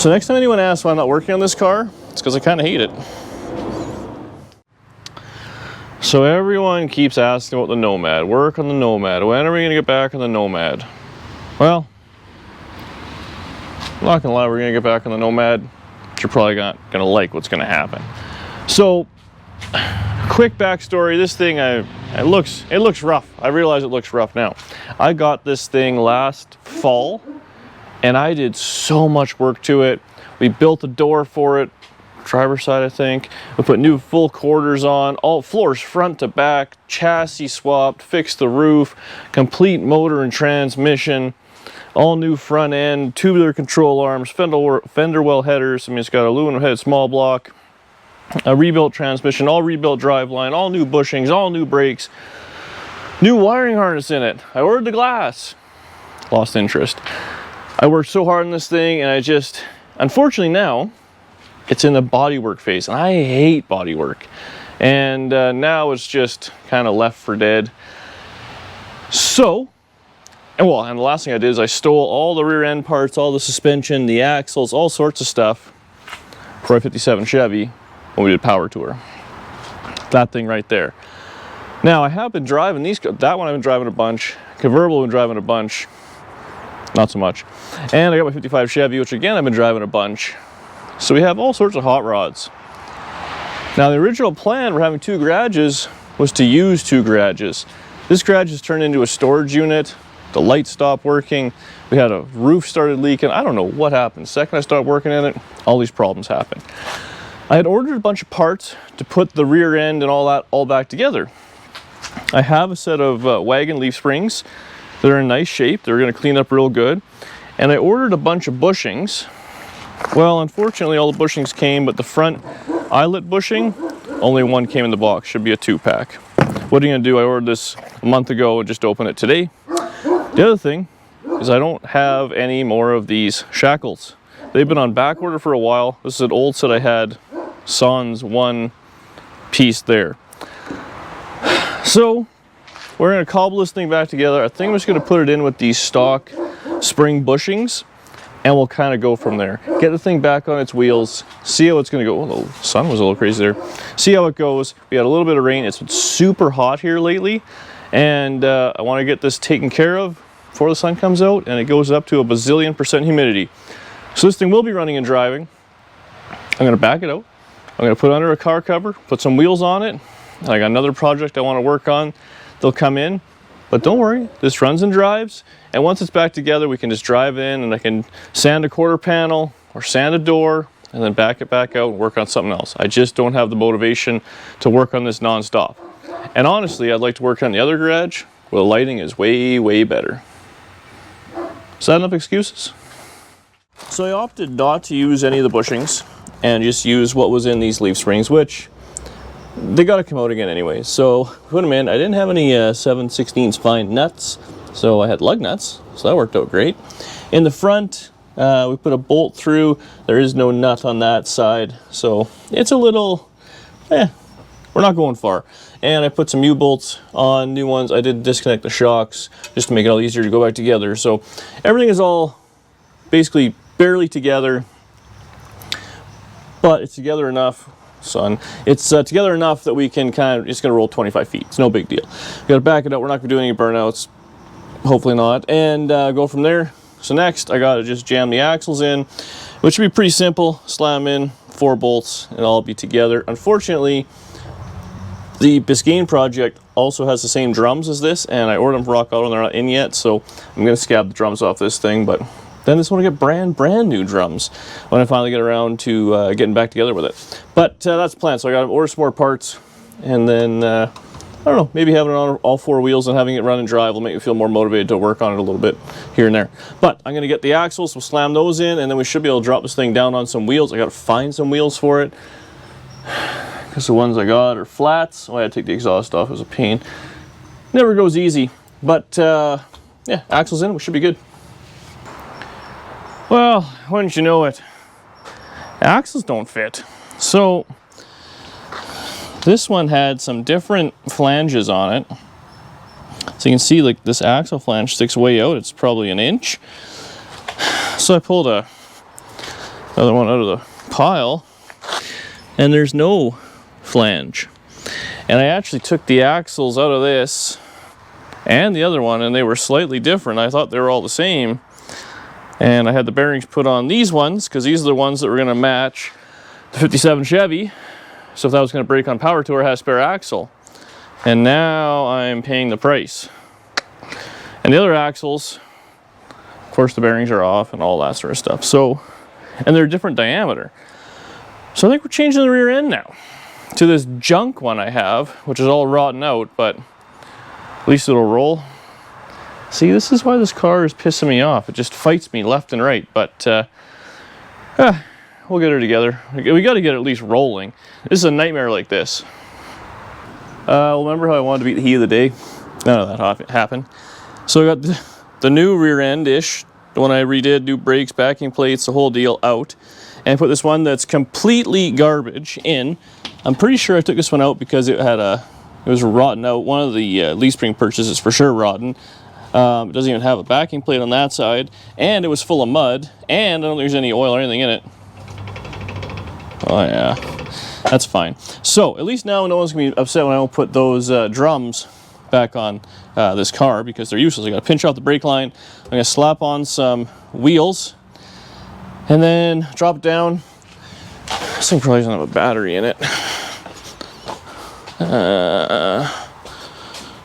So next time anyone asks why I'm not working on this car, it's because I kind of hate it. So everyone keeps asking about the Nomad, work on the Nomad, when are we going to get back on the Nomad? Well, I'm not going to lie, we're going to get back on the Nomad, but you're probably not going to like what's going to happen. So, quick backstory, this thing, it looks rough. I realize it looks rough now. I got this thing last fall, and I did so much work to it. We built a door for it, driver's side I think. We put new full quarters on, all floors front to back, chassis swapped, fixed the roof, complete motor and transmission, all new front end, tubular control arms, fender well headers. I mean, it's got aluminum head small block, a rebuilt transmission, all rebuilt driveline, all new bushings, all new brakes, new wiring harness in it. I ordered the glass, lost interest. I worked so hard on this thing, and I just, unfortunately now, it's in the bodywork phase, and I hate bodywork. And now it's just kind of left for dead. So, and the last thing I did is I stole all the rear end parts, all the suspension, the axles, all sorts of stuff for a 57 Chevy when we did Power Tour. That thing right there. Now, I have been driving these, that one I've been driving a bunch, convertible I've been driving a bunch, not so much. And I got my 55 Chevy, which again I've been driving a bunch. So we have all sorts of hot rods. Now, the original plan for having two garages was to use two garages. This garage has turned into a storage unit. The lights stopped working. We had a roof started leaking. I don't know what happened. The second I started working in it, all these problems happened. I had ordered a bunch of parts to put the rear end and all that all back together. I have a set of wagon leaf springs. They're in nice shape. They're going to clean up real good. And I ordered a bunch of bushings. Well, unfortunately, all the bushings came, but the front eyelet bushing, only one came in the box. Should be a 2-pack. What are you going to do? I ordered this a month ago and just opened it today. The other thing is I don't have any more of these shackles. They've been on back order for a while. This is an old set I had, sans one piece there. So we're going to cobble this thing back together. I think I'm just going to put it in with these stock spring bushings, and we'll kind of go from there. Get the thing back on its wheels, see how it's going to go. Oh, the sun was a little crazy there. See how it goes. We had a little bit of rain. It's been super hot here lately, and I want to get this taken care of before the sun comes out, and it goes up to a bazillion% humidity. So this thing will be running and driving. I'm going to back it out. I'm going to put it under a car cover, put some wheels on it. I got another project I want to work on. They'll come in, but don't worry, this runs and drives. And once it's back together, we can just drive in and I can sand a quarter panel or sand a door and then back it back out and work on something else. I just don't have the motivation to work on this nonstop. And honestly, I'd like to work on the other garage where the lighting is way, way better. Is that enough excuses? So I opted not to use any of the bushings and just use what was in these leaf springs, which they got to come out again anyway. So put them in. I didn't have any 7/16 fine nuts, so I had lug nuts, so that worked out great. In the front, we put a bolt through. There is no nut on that side, so it's a little, we're not going far. And I put some U-bolts on, new ones. I did disconnect the shocks just to make it all easier to go back together. So everything is all basically barely together, but it's together enough, son. It's together enough that we can kind of, it's going to roll 25 feet. It's no big deal. We got to back it up. We're not going to do any burnouts, hopefully not, and go from there. So next, I got to just jam the axles in, which should be pretty simple. Slam in 4 bolts and all be together. Unfortunately, the Biscayne project also has the same drums as this, and I ordered them from Rock Auto and they're not in yet, so I'm going to scab the drums off this thing, but then I just want to get brand new drums when I finally get around to getting back together with it. But that's the plan. So I got to order some more parts, and then I don't know, maybe having it on all 4 wheels and having it run and drive will make me feel more motivated to work on it a little bit here and there. But I'm going to get the axles, we'll slam those in, and then we should be able to drop this thing down on some wheels. I got to find some wheels for it because the ones I got are flats. Oh, I had to take the exhaust off. It was a pain. Never goes easy. But yeah, axles in, we should be good. Well, wouldn't you know it, axles don't fit. So this one had some different flanges on it. So you can see like this axle flange sticks way out. It's probably an inch. So I pulled a Another one out of the pile, and there's no flange. And I actually took the axles out of this and the other one, and they were slightly different. I thought they were all the same. And I had the bearings put on these ones, because these are the ones that were going to match the 57 Chevy. So if that was going to break on power tour, it has a spare axle. And now I'm paying the price. And the other axles, of course, the bearings are off and all that sort of stuff. So, and they're a different diameter. So I think we're changing the rear end now to this junk one I have, which is all rotten out, but at least it'll roll. See, this is why this car is pissing me off. It just fights me left and right, but we'll get her together. We got to get it at least rolling. This is a nightmare like this. Remember how I wanted to beat the heat of the day? None of that happened. So I got the new rear end-ish, the one I redid, new brakes, backing plates, the whole deal out. And I put this one that's completely garbage in. I'm pretty sure I took this one out because it was rotten out. One of the leaf spring purchases is for sure rotten. It doesn't even have a backing plate on that side, and it was full of mud, and I don't think there's any oil or anything in it. Oh yeah, that's fine. So at least now no one's gonna be upset when I don't put those drums back on this car, because they're useless. I gotta pinch off the brake line, I'm gonna slap on some wheels, and then drop it down. This thing probably doesn't have a battery in it.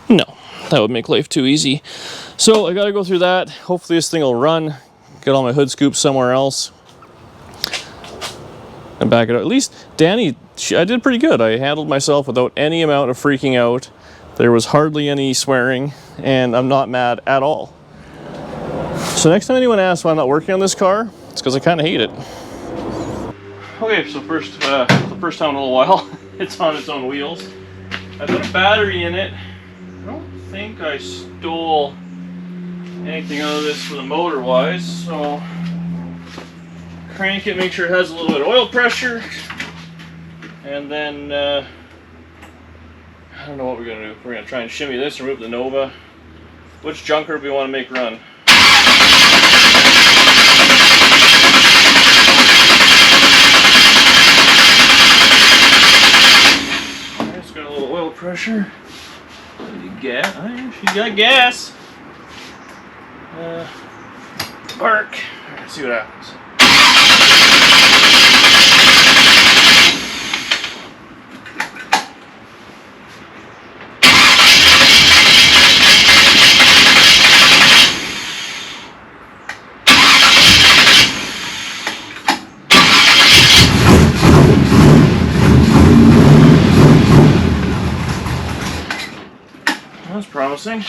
No, that would make life too easy. So I gotta go through that. Hopefully this thing will run. Get all my hood scoops somewhere else. And back it up. At least Danny, I did pretty good. I handled myself without any amount of freaking out. There was hardly any swearing, and I'm not mad at all. So next time anyone asks why I'm not working on this car, it's because I kind of hate it. Okay, so the first time in a little while, it's on its own wheels. I put a battery in it. I don't think I stole anything out of this for the motor wise, so crank it, make sure it has a little bit of oil pressure, and then I don't know what we're gonna do. We're gonna try and shimmy this, remove the Nova. Which junker do we want to make run? It's got a little oil pressure. Gas. Oh, she's got gas. Park. Let's see what happens. That's promising.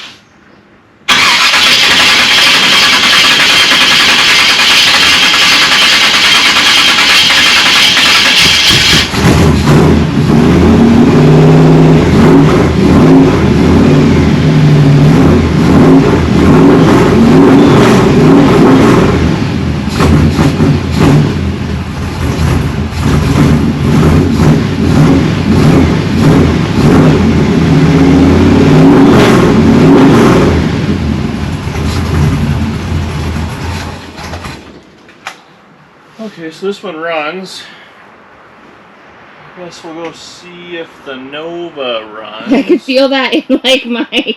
Okay, so this one runs. I guess we'll go see if the Nova runs. I could feel that in like my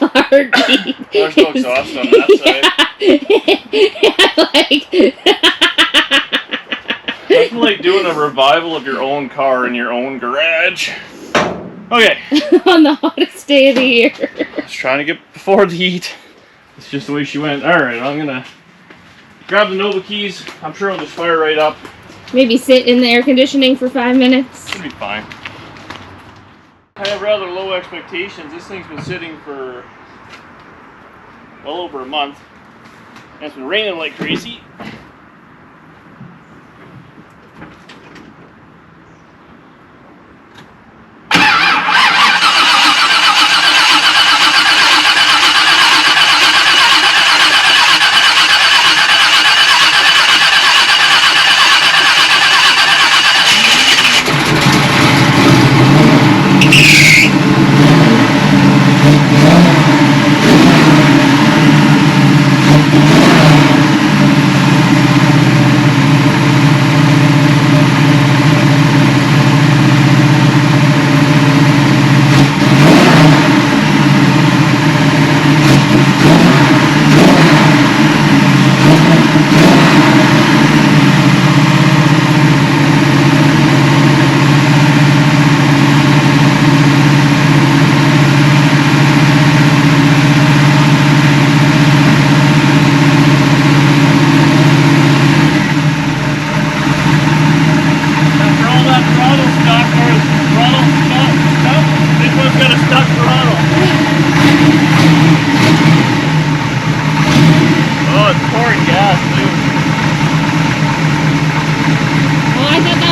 heartbeat. There's no exhaust on that side. Nothing like doing a revival of your own car in your own garage. Okay. On the hottest day of the year. Just trying to get before the heat. It's just the way she went. Alright, I'm gonna grab the Nova keys. I'm sure I'll just fire right up. Maybe sit in the air conditioning for 5 minutes. Should be fine. I have rather low expectations. This thing's been sitting for well over a month. And it's been raining like crazy.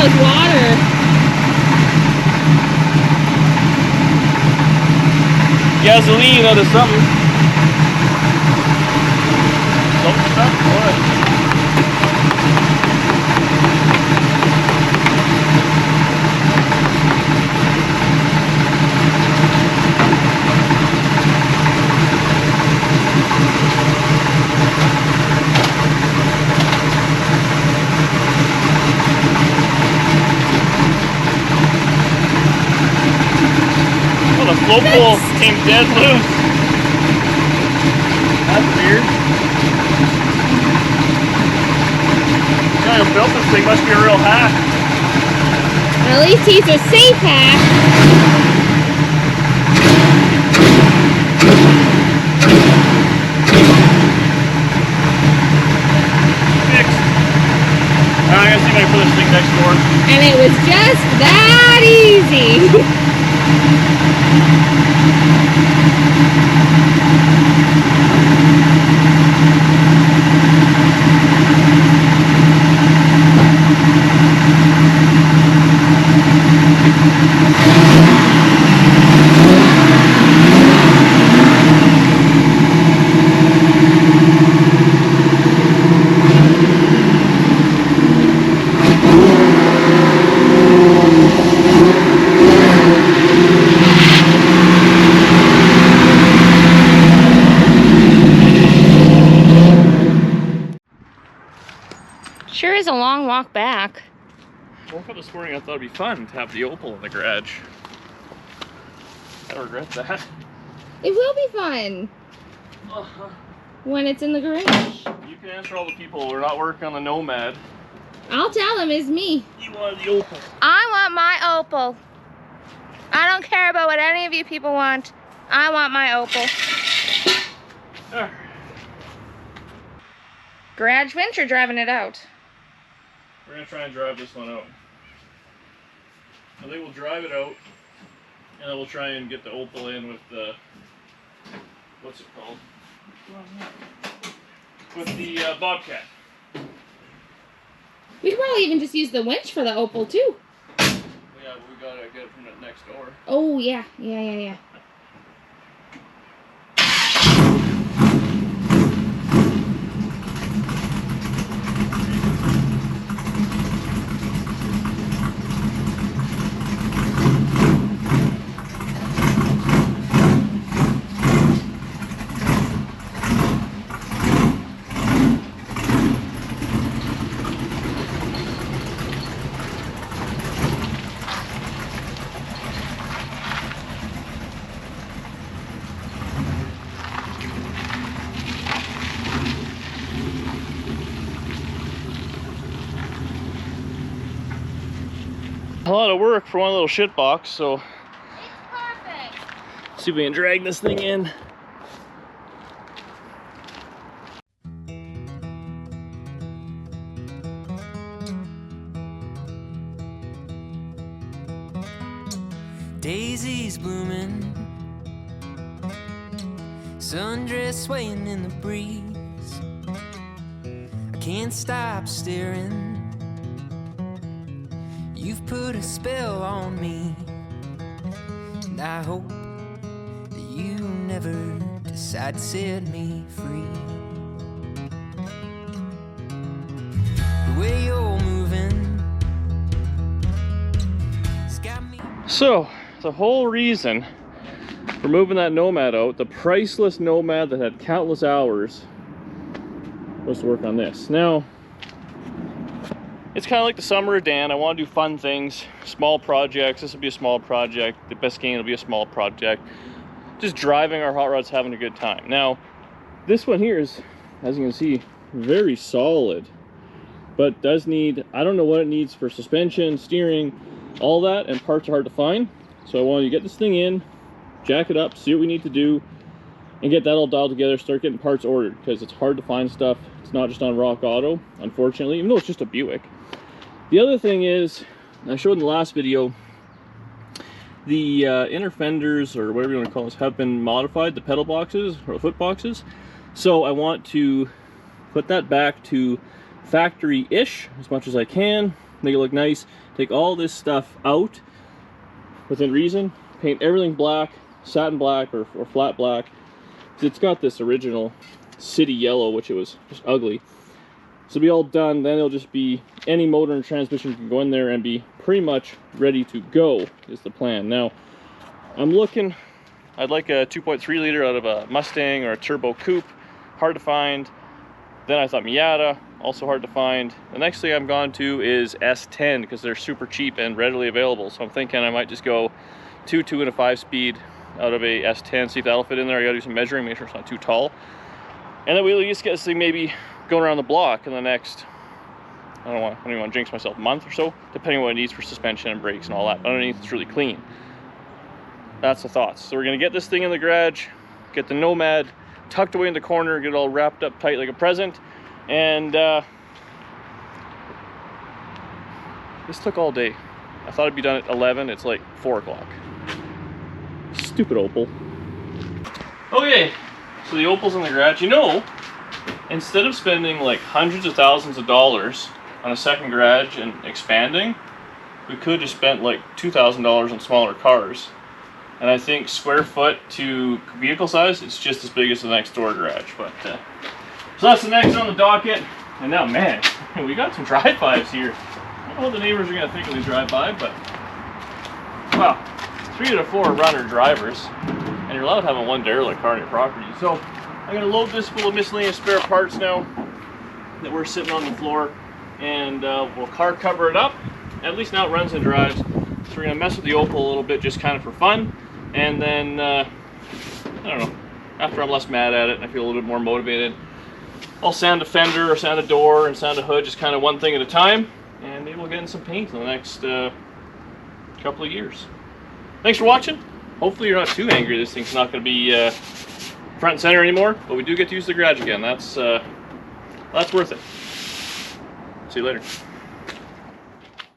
it's water. Gasoline out of something. Something stuff? What? The float pool came dead loose. That's weird. The guy who built this thing must be a real hack. At least he's a safe hack. Fixed. Alright, I gotta see if I can put this thing next door. And it was just that easy. Sure is a long walk back. I woke up this morning, I thought it'd be fun to have the Opal in the garage. I regret that. It will be fun when it's in the garage. You can answer all the people who are not working on the Nomad. I'll tell them it's me. You wanted the Opal. I want my Opal. I don't care about what any of you people want. I want my Opal. There. Garage winch or driving it out? We're gonna try and drive this one out. I think we'll drive it out, and then we'll try and get the Opal in with the, what's it called? With the Bobcat. We could probably even just use the winch for the Opal too. Yeah, but we gotta get it from the next door. Oh yeah, yeah. A lot of work for one little shit box, so It's perfect. see if we can drag this thing in. Daisies blooming, sundress swaying in the breeze. I can't stop staring. You've put a spell on me, and I hope that you never decide to set me free. The way you're moving has got me. So, the whole reason for moving that Nomad out, the priceless Nomad that had countless hours, was to work on this. Now, it's kind of like the summer of Dan. I want to do fun things, small projects. This will be a small project. The Biscayne will be a small project. Just driving our hot rods, having a good time. Now, this one here is, as you can see, very solid, but does need, I don't know what it needs for suspension, steering, all that, and parts are hard to find. So I wanted to get this thing in, jack it up, see what we need to do, and get that all dialed together, start getting parts ordered, because it's hard to find stuff. It's not just on Rock Auto, unfortunately, even though it's just a Buick. The other thing is, I showed in the last video, the inner fenders, or whatever you want to call this, have been modified, the pedal boxes, or foot boxes. So I want to put that back to factory-ish as much as I can, make it look nice, take all this stuff out within reason, paint everything black, satin black or flat black. It's got this original city yellow, which it was just ugly. So it'll be all done, then it'll just be any motor and transmission can go in there and be pretty much ready to go is the plan. Now, I'm looking, I'd like a 2.3 liter out of a Mustang or a turbo coupe, hard to find. Then I thought Miata, also hard to find. The next thing I'm gone to is S10 because they're super cheap and readily available. So I'm thinking I might just go 2 and a 5-speed out of a S10, see if that'll fit in there. I gotta do some measuring, make sure it's not too tall. And then we'll just get this thing maybe going around the block in the next, I don't even want to jinx myself, month or so, depending on what it needs for suspension and brakes and all that. But underneath it's really clean. That's the thoughts. So we're gonna get this thing in the garage, get the Nomad tucked away in the corner, get it all wrapped up tight like a present. And this took all day. I thought it'd be done at 11, it's like 4 o'clock. Stupid Opel. Okay, so the Opel's in the garage. You know, instead of spending like hundreds of thousands of dollars on a second garage and expanding, we could have spent like $2,000 on smaller cars. And I think square foot to vehicle size, it's just as big as the next door garage. But so that's the next on the docket. And now, man, we got some drive-bys here. I don't know what the neighbors are gonna think when they drive by, but wow, 3 out of 4 runner drivers, and you're allowed having 1 derelict car on your property. So I'm gonna load this full of miscellaneous spare parts now that we're sitting on the floor, and we'll car cover it up. At least now it runs and drives. So we're gonna mess with the Opel a little bit, just kind of for fun, and then I don't know. After I'm less mad at it, and I feel a little bit more motivated, I'll sand a fender, or sand a door, and sand a hood, just kind of one thing at a time, and maybe we'll get in some paint in the next couple of years. Thanks for watching. Hopefully you're not too angry this thing's not going to be front and center anymore, but we do get to use the garage again. That's worth it. See you later.